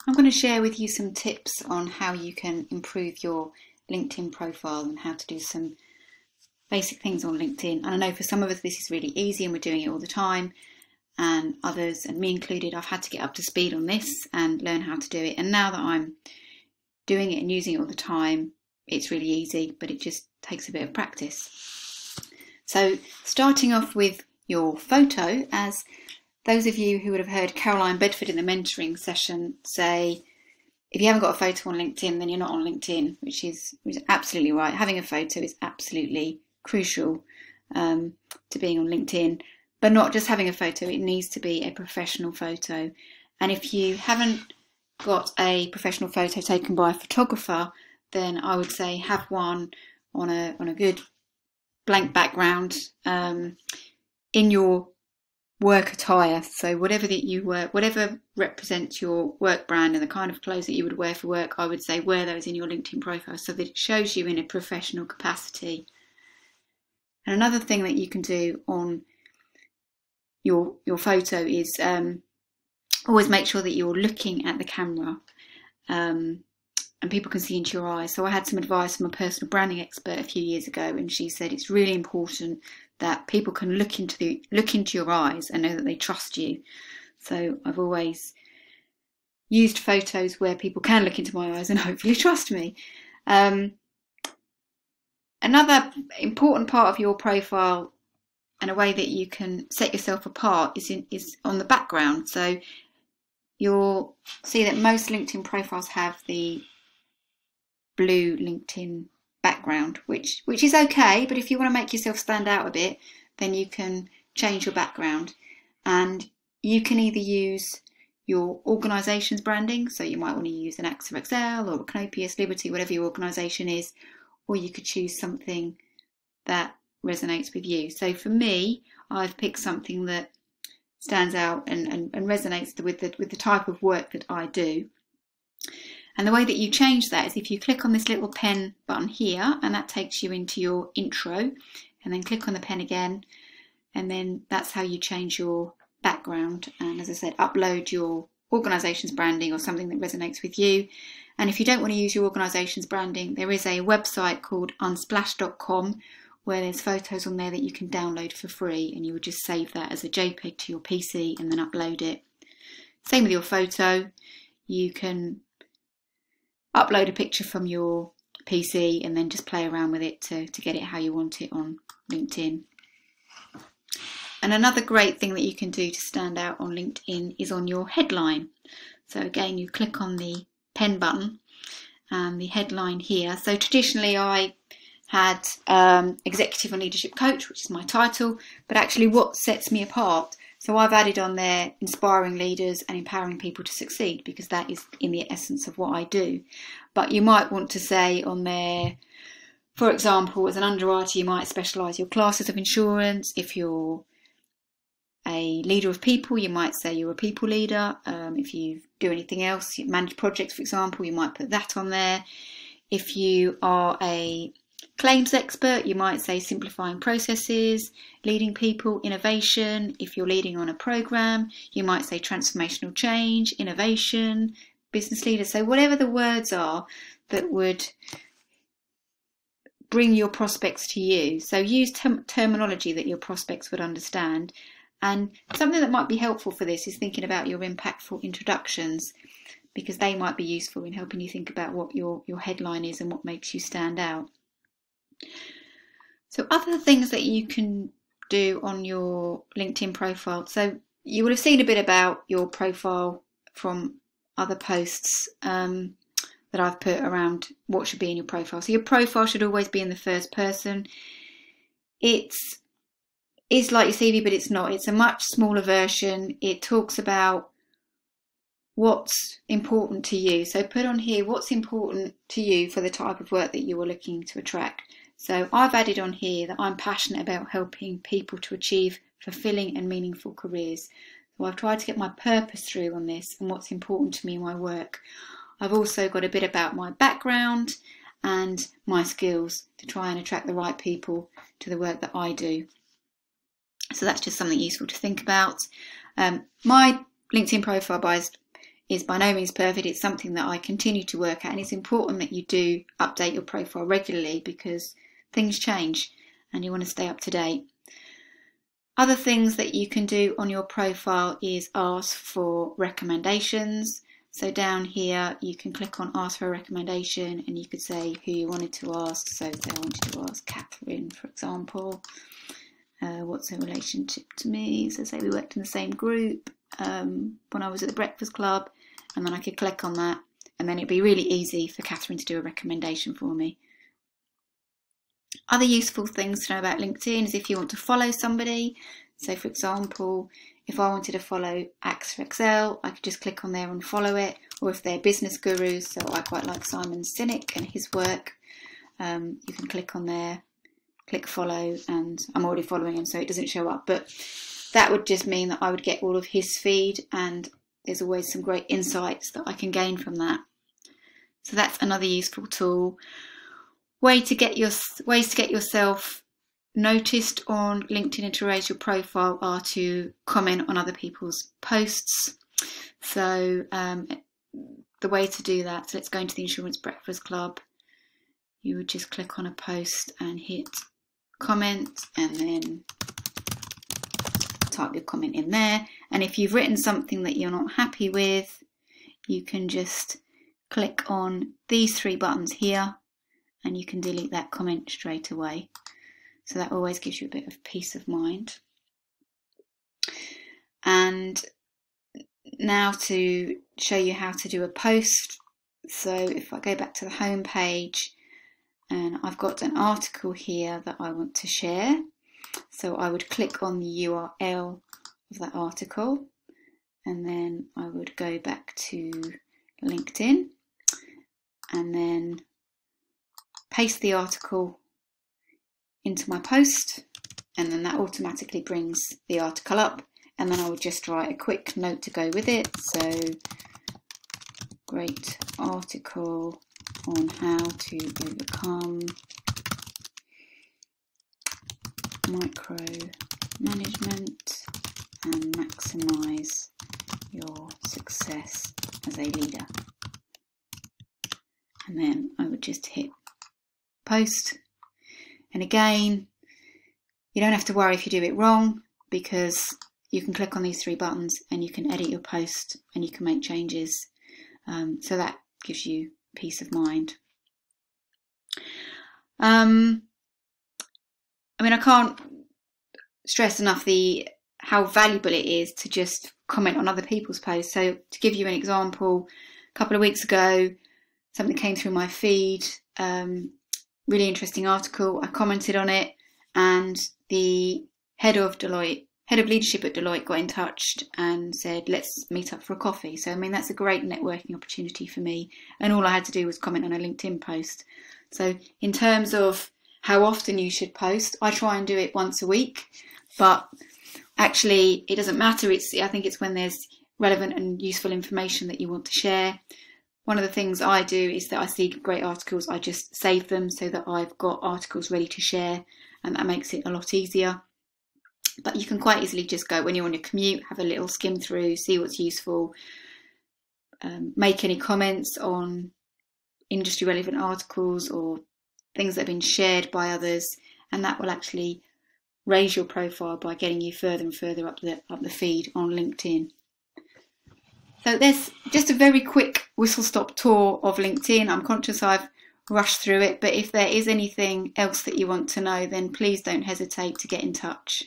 I'm going to share with you some tips on how you can improve your LinkedIn profile and how to do some basic things on LinkedIn. And I know for some of us this is really easy and we're doing it all the time, and others, and me included, I've had to get up to speed on this and learn how to do it. And now that I'm doing it and using it all the time, it's really easy, but it just takes a bit of practice. So starting off with your photo, as those of you who would have heard Caroline Bedford in the mentoring session say, if you haven't got a photo on LinkedIn, then you're not on LinkedIn, which is absolutely right. Having a photo is absolutely crucial to being on LinkedIn, but not just having a photo, it needs to be a professional photo. And if you haven't got a professional photo taken by a photographer, then I would say have one on a good blank background in your work attire. So whatever that you wear, whatever represents your work brand and the kind of clothes that you would wear for work, I would say wear those in your LinkedIn profile so that it shows you in a professional capacity. And another thing that you can do on your photo is always make sure that you're looking at the camera and people can see into your eyes. So I had some advice from a personal branding expert a few years ago, and she said it's really important that people can look into your eyes and know that they trust you. So I've always used photos where people can look into my eyes and hopefully trust me. Another important part of your profile and a way that you can set yourself apart is on the background. So you'll see that most LinkedIn profiles have the blue LinkedIn background, which is okay, but if you want to make yourself stand out a bit, then you can change your background. And you can either use your organisation's branding, so you might want to use an AXA XL or Knopius, Liberty, whatever your organisation is, or you could choose something that resonates with you. So for me, I've picked something that stands out and resonates with the type of work that I do. And the way that you change that is if you click on this little pen button here, and that takes you into your intro, and then click on the pen again, and then that's how you change your background. And as I said, upload your organisation's branding or something that resonates with you. And if you don't want to use your organisation's branding, there is a website called unsplash.com where there's photos on there that you can download for free, and you would just save that as a JPEG to your PC and then upload it. Same with your photo. You can upload a picture from your PC and then just play around with it to get it how you want it on LinkedIn. And another great thing that you can do to stand out on LinkedIn is on your headline. So again, you click on the pen button and the headline here. So traditionally I had Executive and Leadership Coach, which is my title, but actually what sets me apart. So I've added on there inspiring leaders and empowering people to succeed, because that is in the essence of what I do. But you might want to say on there, for example, as an underwriter, you might specialise your classes of insurance. If you're a leader of people, you might say you're a people leader. If you do anything else, you manage projects, for example, you might put that on there. If you are a claims expert, you might say simplifying processes, leading people, innovation. If you're leading on a program, you might say transformational change, innovation, business leader. So whatever the words are that would bring your prospects to you. So use terminology that your prospects would understand. And something that might be helpful for this is thinking about your impactful introductions, because they might be useful in helping you think about what your headline is and what makes you stand out. So other things that you can do on your LinkedIn profile. So you would have seen a bit about your profile from other posts that I've put around what should be in your profile. So your profile should always be in the first person. It's like your CV, but it's not. It's a much smaller version. It talks about what's important to you. So put on here what's important to you for the type of work that you are looking to attract. So I've added on here that I'm passionate about helping people to achieve fulfilling and meaningful careers. So I've tried to get my purpose through on this and what's important to me in my work. I've also got a bit about my background and my skills to try and attract the right people to the work that I do. So that's just something useful to think about. My LinkedIn profile is by no means perfect. It's something that I continue to work at, and it's important that you do update your profile regularly because things change and you want to stay up to date. Other things that you can do on your profile is ask for recommendations. So down here you can click on ask for a recommendation, and you could say who you wanted to ask. So say I wanted to ask Catherine, for example, what's her relationship to me. So say we worked in the same group when I was at the Breakfast Club, and then I could click on that, and then it'd be really easy for Catherine to do a recommendation for me. Other useful things to know about LinkedIn is if you want to follow somebody. So for example, if I wanted to follow AXA XL, I could just click on there and follow it. Or if they're business gurus, so I quite like Simon Sinek and his work, you can click on there, click follow, and I'm already following him so it doesn't show up. But that would just mean that I would get all of his feed, and there's always some great insights that I can gain from that. So that's another useful tool. Ways to get yourself noticed on LinkedIn and to raise your profile are to comment on other people's posts. So the way to do that, so let's go into the Insurance Breakfast Club. You would just click on a post and hit comment, and then type your comment in there. And if you've written something that you're not happy with, you can just click on these three buttons here, and you can delete that comment straight away. So that always gives you a bit of peace of mind. And now to show you how to do a post. So if I go back to the home page, and I've got an article here that I want to share. So I would click on the URL of that article, and then I would go back to LinkedIn and then paste the article into my post, and then that automatically brings the article up, and then I would just write a quick note to go with it. So great article on how to overcome micromanagement and maximize your success as a leader. And then I would just hit post. And again, you don't have to worry if you do it wrong, because you can click on these three buttons and you can edit your post and you can make changes. So that gives you peace of mind. I mean, I can't stress enough how valuable it is to just comment on other people's posts. So to give you an example, a couple of weeks ago, something came through my feed, really interesting article. I commented on it, and the head of leadership at Deloitte got in touch and said, let's meet up for a coffee. So, I mean, that's a great networking opportunity for me. And all I had to do was comment on a LinkedIn post. So in terms of how often you should post, I try and do it once a week, but actually it doesn't matter. I think it's when there's relevant and useful information that you want to share. One of the things I do is that I see great articles, I just save them so that I've got articles ready to share, and that makes it a lot easier. But you can quite easily just go, when you're on your commute, have a little skim through, see what's useful, make any comments on industry relevant articles or things that have been shared by others, and that will actually raise your profile by getting you further and further up the feed on LinkedIn. So there's just a very quick whistle-stop tour of LinkedIn. I'm conscious I've rushed through it, but if there is anything else that you want to know, then please don't hesitate to get in touch.